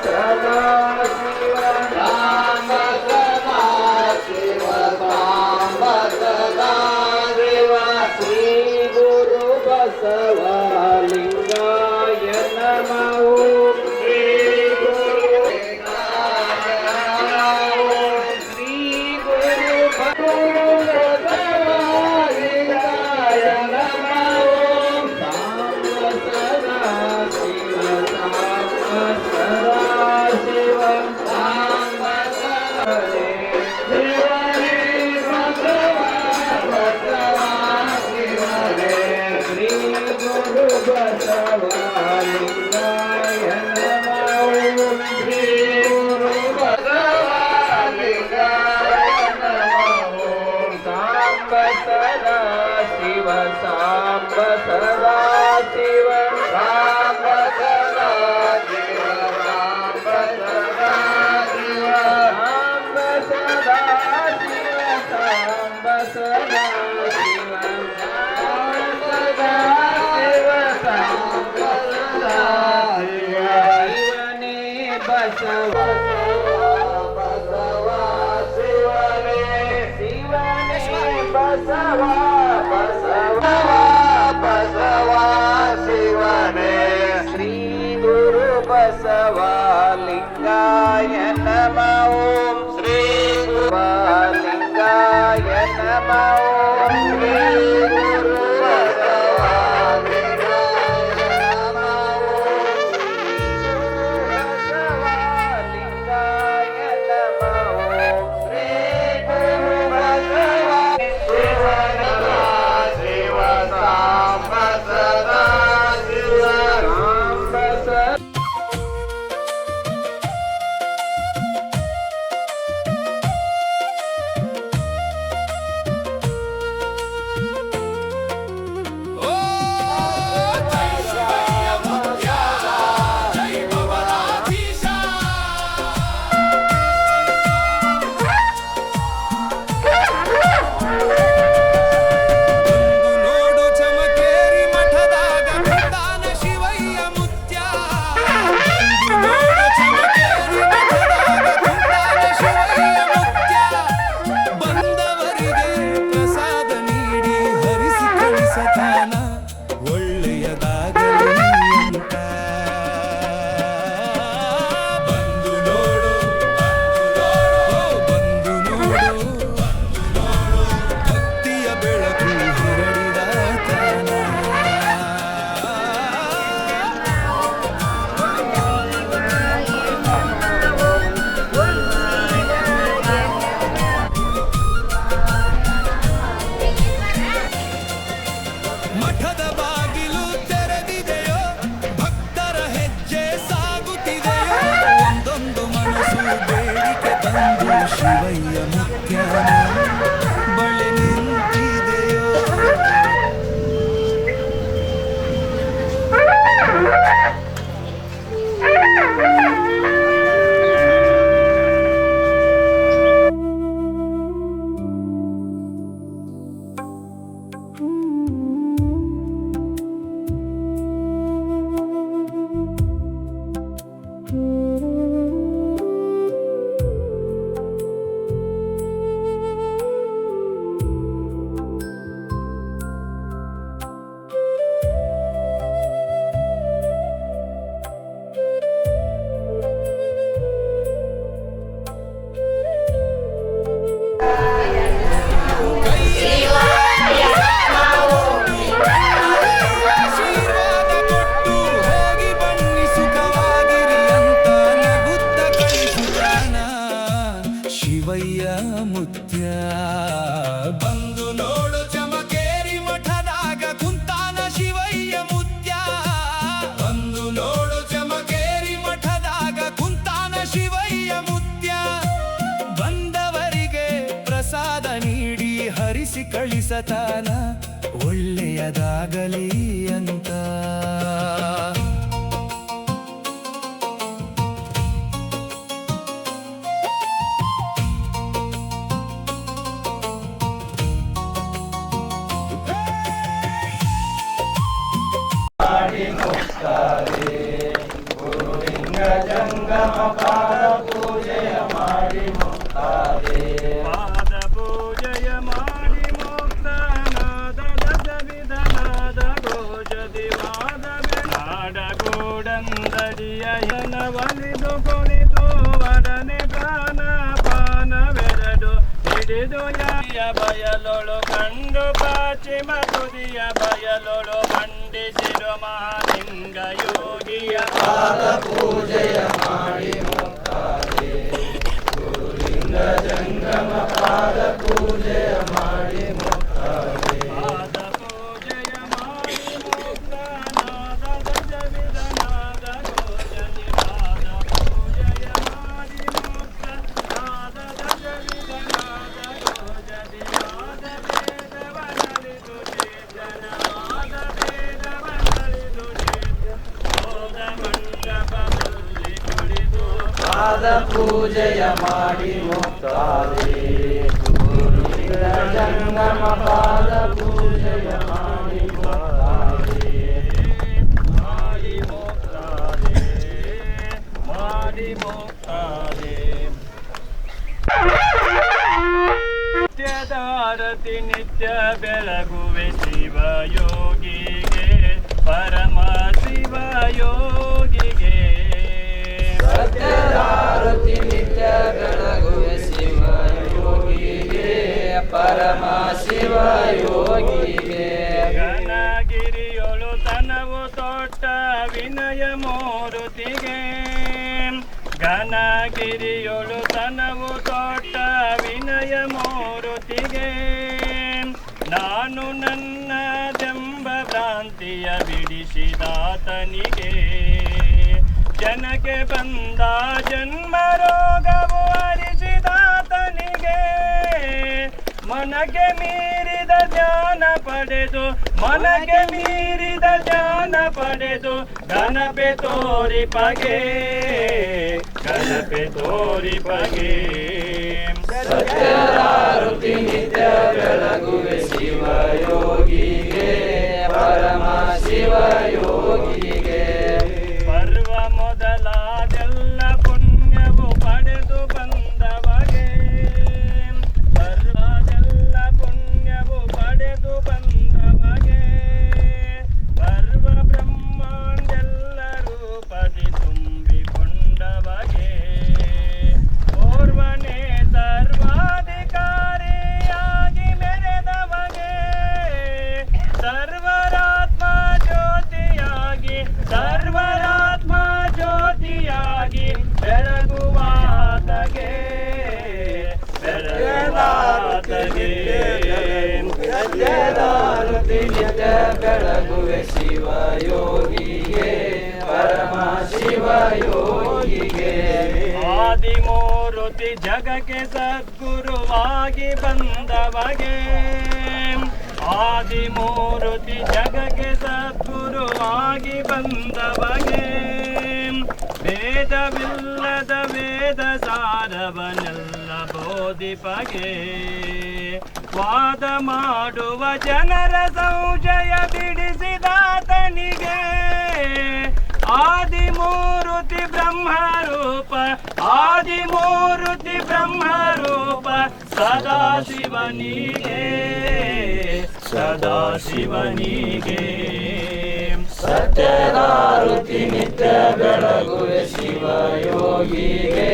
ಸದಾ ಶಿವ ಸಾಂಬ ಸದಾ ಶಿವ ಸಾಂಬ ಸದಾ ಶಿವ ಶ್ರೀ ಗುರು ಬಸವಲಿಂಗಾಯ ನಮಃ ಶ್ರೀ ಗುರು ಶ್ರೀ ಗುರು ಬಸವಲಿಂಗಾಯ ನಮಃ ಸಾಂಬ ಸದಾ ಶಿವ ಸಾಂಬ ಸದಾ ಶಿವ ಸಾಂಬ ಸದಾ ಶಿವನೇ ಬಸವ ಬಸವ ಶಿವನೇ ಶ್ರೀ ಗುರು ಬಸವಲಿಂಗಾಯ ನಮಃ ಶ್ರೀ ಗುರು ಬಸವಲಿಂಗಾಯ ನಮಃ ಸಾಂಬ ಸದಾ ಶಿವ ಸಾಂಬ ಸದಾ ಶಿವ ಸಾಂಬ ಸದಾ ಶಿವ ಸಾಂಬ ಸದಾ ಶಿವ ಸಾಂಬ ಸದಾ ಶಿವ ಸಾಂಬ ಸದಾ ಶಿವ ಸಾಂಬ ಸದಾ ಶಿವ ಸಾಂಬ ಸದಾ ಶಿವ ಶಿವನೇ ಬಸವ ಬಸವ ಶಿವನೇ ಶಿವನೇ ಬಸವ ಬಸವ ಬಸವ ಶಿವನೇ ಶ್ರೀ ಗುರು ಬಸವಲಿಂಗಾಯ ನಮಃ ಶ್ರೀ ಗುರುಲಿಂಗಾಯ ನಮಃ ಶ್ರೀ ಗುರು ಬಸವಲಿಂಗಾಯ ನಮಃ ಬಸವಲಿಂಗಾಯ ನಮಃ ಶ್ರೀ ಗುರು ಬಸವ ಶಿವ ಸಾಂಬ ಸದಾ ಶಿವ ಸಾಂಬ ಸದಾ ನೋಡು ಚಮಕೇರಿ ಮಠದಾಗ ಬಂದಾನ ಶಿವಯ್ಯ ಮುತ್ಯ. ನೋಡು ಚಮಕೇರಿ ಮಠದಾಗ ಬಂದಾನ ಶಿವಯ್ಯ ಮುತ್ಯ. ಬಂದವರಿಗೆ ಪ್ರಸಾದ ನೀಡಿ ಹರಿಸಿ ಕಳಿಸತಾನ ಒಳ್ಳೆಯದಾಗಲಿ ಅಂತ. ಬಂದು ನೋಡು ಬಂದು ನೋಡು ಭಕ್ತಿಯ ಬೆಳಕು ಹರಡಿದಾತನ. ಮಠದ ಬಾಗಿಲು ತೆರೆದಿದೆಯೋ ಭಕ್ತರ ಹೆಜ್ಜೆ ಸಾಗುತ್ತಿದೆಯೋ ಒಂದೊಂದು ಮನಸ್ಸು ಬೇಡಿಕೆ ತಂದು ಶಿವಯ್ಯ ಮುಖ್ಯನ ಬಳಿ ನಿಂತಿದೆಯೋ. ಆಶೀರ್ವಾದ ಕೊಟ್ಟು ಹೋಗಿ ಬನ್ನಿ ಸುಖವಾಗಿರಿ ಅಂತ ನಗುತ್ತ ಕಳಿಸುತ್ತಾನ ಶಿವಯ್ಯ ಮುತ್ಯ. ಬಂದು ನೋಡು ಚಮಕೇರಿ ಮಠದಾಗ ಕುಂತಾನ ಶಿವಯ್ಯ ಮುತ್ಯ. ಬಂದು ನೋಡು ಚಮಕೇರಿ ಮಠದಾಗ ಕುಂತಾನ ಶಿವಯ್ಯ ಮುತ್ಯ. ಬಂದವರಿಗೆ ಪ್ರಸಾದ ನೀಡಿ ಹರಿಸಿ ಕಳಿಸತಾನ ಒಳ್ಳೆಯದಾಗಲಿ ಅಂತ. ಮಾಡಿ ಮುಕ್ತಾರೆ ಗುರುಲಿಂಗ ಜಂಗಮ ಹಿಡಿದು ಬಯಲೊಳು ಕಂಡು ಪಾಚಿಮ ತುದಿಯ ಬಯಲೊಳು ಮಂಡಿಸಿರು ಮಹಾಲಿಂಗ ಯೋಗಿಯ ಪಾದ ಪೂಜೆಯ ಮಾಡಿ ಮುಕ್ತಾದೆ ಗುರುಲಿಂಗ ಜಂಗಮ ಪಾದ ಪೂಜೆಯ ಮಾಡಿ ಮುಕ್ತಾದೆ ಪಾದ ಪೂಜೆಯ ಮಾಡಿ ಮುಕ್ತ ನಾದ ದಶ ವಿಧನಾದ ಗೋಜನಿ ಪಾದ ಪೂಜೆಯ ಮಾಡಿ ಮುಕ್ತ ನಾದ ದಶ ವಿಧನಾದ ಗೋಜನಿ ನಾದ ವೇದವನಲಿದು ಚೇತನವಾದ ವೇದವನಲಿದು ಚೇತನ ಮಂಟಪದಲ್ಲಿ ಕುಳಿತು ಪಾದ ಪೂಜೆಯ ಮಾಡಿ ಮುಕ್ತಾದೆ ಗುರುಲಿಂಗ ಜಂಗಮ ಪಾದ ಪೂಜೆಯ ಮಾಡಿ ಮುಕ್ತಾದೆ ಮಾಡಿ ಮುಕ್ತಾದೆ ಮಾಡಿ ಮುಕ್ತಾದೆ ನಿತ್ಯದ ಆರತಿ ನಿತ್ಯ ಬೆಳಗುವೆ ಶಿವಯೋಗಿಗೆ ಪರಮ ಶಿವಯೋಗಿಗೆ ಸತ್ಯದಾರತಿ ನಿತ್ಯ ಬೆಳಗುವೆ ಶಿವ ಯೋಗಿಗೆ ಪರಮ ಶಿವ ಯೋಗಿಗೆ ಘನಗಿರಿಯೊಳು ತನವು ತೊಟ್ಟ ವಿನಯ ಮೂರುತಿಗೆ ಘನಗಿರಿಯೊಳು ತನವು ತೊಟ್ಟ ವಿನಯ ಮೂರುತಿಗೆ ನಾನು ನನ್ನದೆಂಬ ಭ್ರಾಂತಿಯ ಬಿಡಿಸಿದಾತನಿಗೆ ಜನಕ್ಕೆ ಬಂದ ಜನ್ಮ ರೋಗವು ಹರಿಸಿದಾತನಿಗೆ ಮನಗೆ ಮೀರಿದ ಜ್ಞಾನ ಪಡೆದು ಮನಗೆ ಮೀರಿದ ಜ್ಞಾನ ಪಡೆದು ಗಣಪೆ ತೋರಿ ಪಗೆ ಗಣಪೆ ತೋರಿ ಪಗೆ ಸತ್ಯದಾರತಿ ನಿತ್ಯ ಬೆಳಗುವೆ ಶಿವ ಯೋಗಿಗೆ ಪರಮ ಶಿವ ಯೋಗಿಗೆ ಪರ್ವ ಮೊದಲಾದೆಲ್ಲ ಪುಣ್ಯವು ಪಡೆದು ಬಂದವಗೆ ಪರ್ವದೆಲ್ಲ ಪುಣ್ಯವು ಪಡೆದು ಬಂದವಗೆ ಪರ್ವ ಬ್ರಹ್ಮಾಂಡೆಲ್ಲ ರೂಪದಿ ತುಂಬಿಕೊಂಡವಗೆ ಓರ್ವನೇ ಸರ್ವಾಧಿಕಾರಿಯಾಗಿ ಮೆರೆದವಗೆ ಸರ್ವರಾತ್ಮ ಜ್ಯೋತಿಯಾಗಿ ಸರ್ವರಾತ್ಮ ಜ್ಯೋತಿಯಾಗಿ ಬೆಳಗುವಾತಗೆ ಬೆಳಗುವಾತಗೆ ಸತ್ಯದಾರತಿ ನಿತ್ಯ ಬೆಳಗುವೆ ಶಿವ ಯೋಗಿಗೆ ಪರಮ ಶಿವ ಯೋಗಿಗೆ ಆದಿಮೂರುತಿ ಜಗಕ್ಕೆ ಸದ್ಗುರುವಾಗಿ ಬಂದವಗೆ ಆದಿಮೂರುತಿ ಜಗಕ್ಕೆ ಸದ್ಗುರುವಾಗಿ ಬಂದವಗೆ ವೇದವಿಲ್ಲದ ವೇದ ಸಾರವನೆಲ್ಲ ಬೋಧಿಪಗೆ ವಾದ ಮಾಡುವ ಜನರ ಸಂಶಯ ಬಿಡಿಸಿದಾತನಿಗೆ ಆದಿಮೂರುತಿ ಬ್ರಹ್ಮರೂಪ ಆದಿಮೂರುತಿ ಬ್ರಹ್ಮರೂಪ ಸದಾಶಿವನಿಗೆ ಸದಾಶಿವನಿಗೆ ಸತ್ಯದಾರತಿ ನಿತ್ಯ ಬೆಳಗುವೆ ಶಿವ ಯೋಗಿಗೆ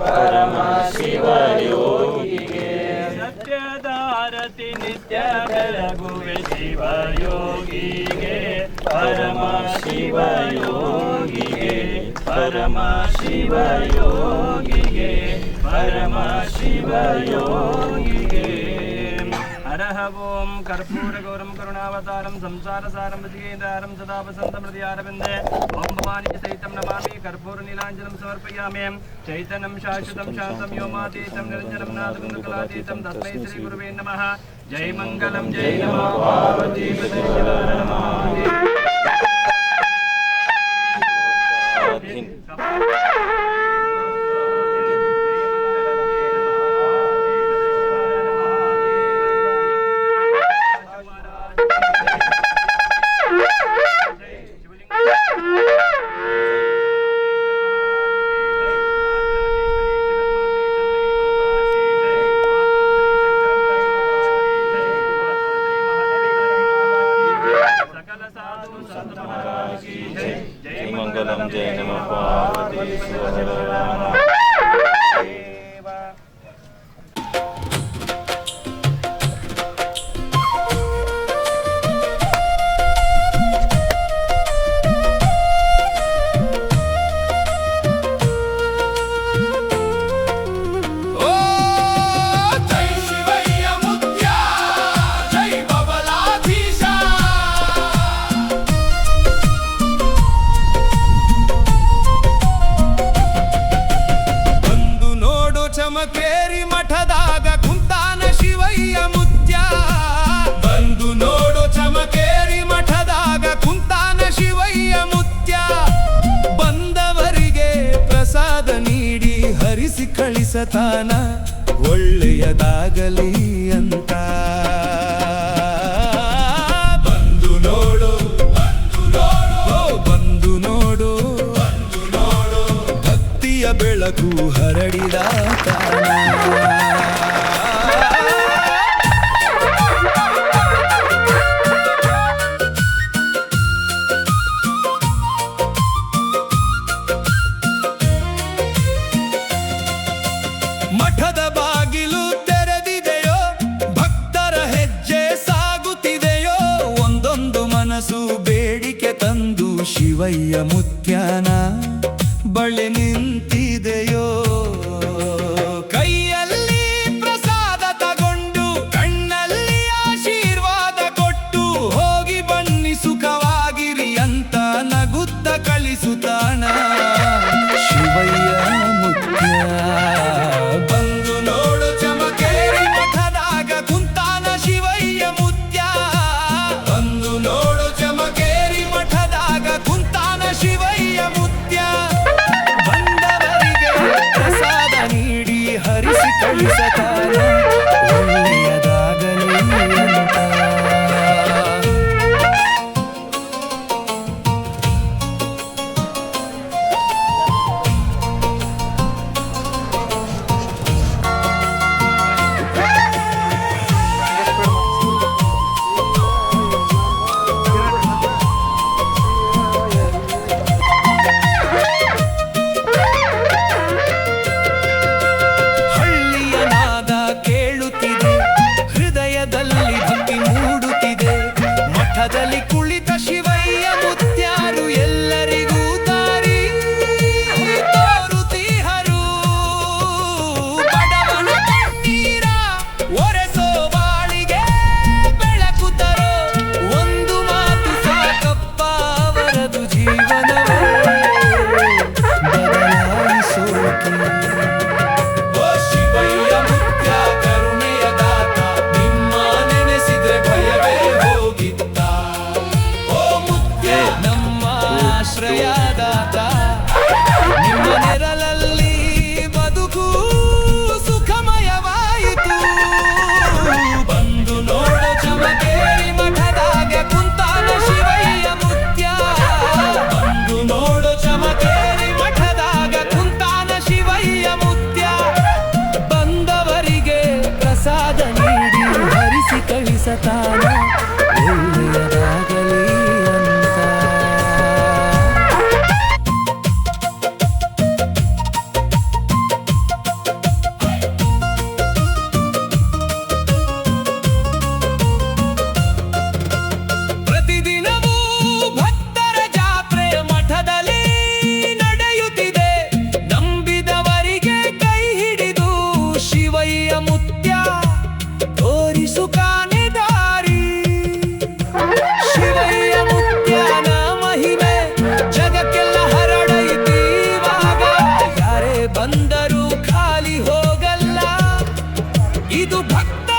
ಪರಮ ಶಿವ ಯೋಗಿಗೆ ಸತ್ಯದಾರತಿ ನಿತ್ಯ ಬೆಳಗುವೆ ಶಿವಯೋಗಿಗೆ ಪರಮ ಶಿವಯೋಗಿಗೆ ಪರಮ ಶಿವಯೋಗಿಗೆ ಪರಮ ಶಿವಯೋಗಿಗೆ ಹರಃ ಓಂ ಕರ್ಪೂರ ಗೌರಂ ಕರುಣಾವತಾರಂ ಸಂಸಾರ ಸಾರಂ ಭಜಿಗೇಂದ್ರಾರಂ ಸದಾ ವಸಂತಂ ಹೃದಯಾರವಿಂದೇ ಓಂ ಭವಾನಿ ಸಹಿತಂ ನಮಾಮಿ ಕರ್ಪೂರ ನೀಲಾಂಜನಂ ಸಮರ್ಪಯಾಮಿ ಚೈತನ್ಯಂ ಶಾಶ್ವತಂ ಶಾಂತಂ ವ್ಯೋಮಾತೀತಂ ನಿರಂಜನಂ ನಾದಗುಂದಕಲಾತೀತಂ ತಸ್ಮೈ ಶ್ರೀ ಗುರುವೇ ನಮಃ ಜೈ ಮಂಗಲಂ ಜೈ ನಮೋ ಪಾರ್ವತಿ ಪತಯೇ ಶಿವ जय मंगलम जय नमः पार्वती ಕಳಿಸತಾನ ಒಳ್ಳೆಯದಾಗಲಿ ಅಂತ. ಬಂದು ನೋಡು ಬಂದು ನೋಡು ಭಕ್ತಿಯ ಬೆಳಕು ಹರಡಿದ ತಾನ. ಮಠದ ಬಾಗಿಲು ತೆರೆದಿದೆಯೋ, ಭಕ್ತರ ಹೆಜ್ಜೆ ಸಾಗುತ್ತಿದೆಯೋ, ಒಂದೊಂದು ಮನಸ್ಸು ಬೇಡಿಕೆ ತಂದು ಶಿವಯ್ಯ ಮುತ್ಯಾನ ಬಳಿ ನಿಂತಿದೆಯೋ. ಕೈಯಲ್ಲಿ ಪ್ರಸಾದ ತಗೊಂಡು ಕಣ್ಣಲ್ಲಿ ಆಶೀರ್ವಾದ ಕೊಟ್ಟು ಹೋಗಿ ಬನ್ನಿ ಸುಖವಾಗಿರಿ ಅಂತ ನಗುತ್ತ ಕಳಿಸುತ್ತಾನ ಶಿವಯ್ಯ ಮುತ್ಯ. ಬಂದು ನೋಡು ಚಮಕೇರಿ ಮಠದಾಗ ಕುಂತಾನ ಶಿವಯ್ಯ ಮುತ್ಯ. ಬಂದು ನೋಡು ಚಮಕೇರಿ ಮಠದಾಗ ಕುಂತಾನ ಶಿವಯ್ಯ ಮುತ್ಯ. ಬಂದವರಿಗೆ ಪ್ರಸಾದ ನೀಡಿ ಹರಿಸಿ ಕಳಿಸತಾನ ಒಳ್ಳೆಯದಾಗಲಿ ಅಂತ. ಹಳ್ಳಿಯ ನಾದ ಕೇಳುತ್ತಿದೆ, ಹೃದಯದಲ್ಲಿ ಭಕ್ತಿ ಮೂಡುತ್ತಿದೆ. ಮಠದಲ್ಲಿ ಕುಳಿತ ಶಿವಯ್ಯ ಮುತ್ಯಾರು ಎಲ್ಲರಿಗೂ ದಾರಿ ತೋರುತ್ತೀಹರು. ಬಡವನ ಕಣ್ಣೀರ ಒರೆಸೋ ಬಾಳಿಗೆ ಬೆಳಕು ತರೋ ಒಂದು ಮಾತು ಸಾಕಪ್ಪ ಅವರದು ಜೀವನವೇ ಬದಲಾಯಿಸೋಕೆ. ಓ ಶಿವಯ್ಯ ಮುತ್ಯ ಕರುಣೆಯ ದಾತ, ನಿಮ್ಮ ನೆನೆಸಿದ್ರೆ ಭಯವೇ ಹೋಗಿತ್ತ. ಓ ಮುತ್ಯ ನಮ್ಮ ಆಶ್ರಯದಾತ, ನಿಮ್ಮ ನೆರಳಲ್ಲಿ ಬದುಕು ಸುಖಮಯವಾಯಿತು. ಬಂದು ನೋಡು ಚಮಕೇರಿ ಮಠದಾಗ ಕುಂತಾನ ಶಿವಯ್ಯ ಮುತ್ಯ. ಬಂದು ನೋಡು ಚಮಕೇರಿ ಮಠದಾಗ ಕುಂತಾನ ಶಿವಯ್ಯ ಮುತ್ಯ. ಬಂದವರಿಗೆ ಪ್ರಸಾದ ನೀಡಿ ಹರಿಸಿ ಕಳಿಸತಾನ ಒಳ್ಳೆಯದಾಗಲಿ ಅಂತ. ಪ್ರತಿದಿನವೂ ಭಕ್ತರ ಜಾತ್ರೆ ಮಠದಲ್ಲಿ ನಡೆಯುತ್ತಿದೆ. ನಂಬಿದವರಿಗೆ ಕೈ ಹಿಡಿದು ಶಿವಯ್ಯ ಮುತ್ಯ ತೋರಿಸು ಕಾನೆ ದಾರಿ. ಶಿವಯ್ಯ ಮುತ್ಯನ ಮಹಿಮೆ ಜಗಕ್ಕೆಲ್ಲ ಹರಡೈತೀವಾಗ. ಯಾರೇ ಬಂದರೂ ಖಾಲಿ ಹೋಗಲ್ಲ, ಇದು ಭಕ್ತ